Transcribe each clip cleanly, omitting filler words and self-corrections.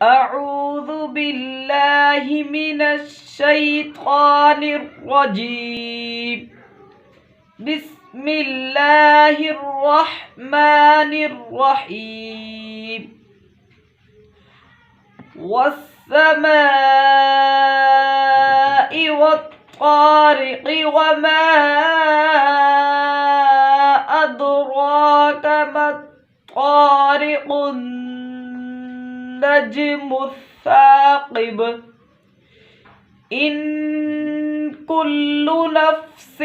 أعوذ بالله من الشيطان الرجيم. بسم الله الرحمن الرحيم. والسماء والطارق وما أدراك ما الطارق النجم الثاقب. إن كل نفس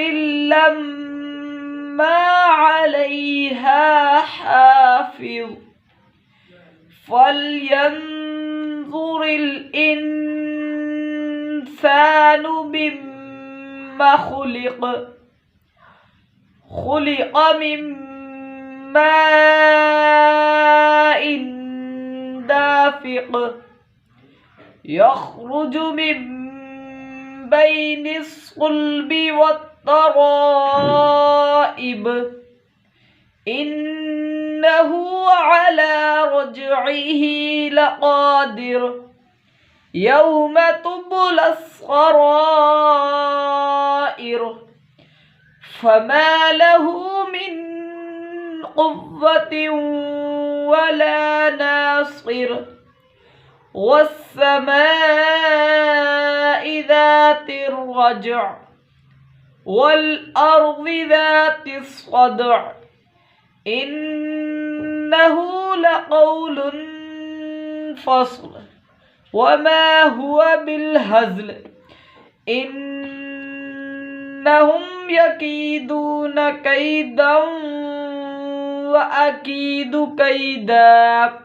لما عليها حافظ. فلينظر الإنسان مما خلق. خلق من ماء دافق يخرج من بين الصلب والترائب. إنه على رجعه لقادر. يوم تبلى السرائر. فما له من قوة ولا ناصر. والسماء ذات الرجع والأرض ذات الصدع. إنه لقول فصل وما هو بالهزل. إنهم يكيدون كيدا وأكيد كيدا.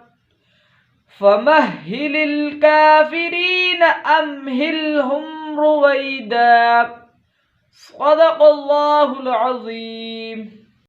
فمهل الكافرين أمهلهم رويدا. صدق الله العظيم.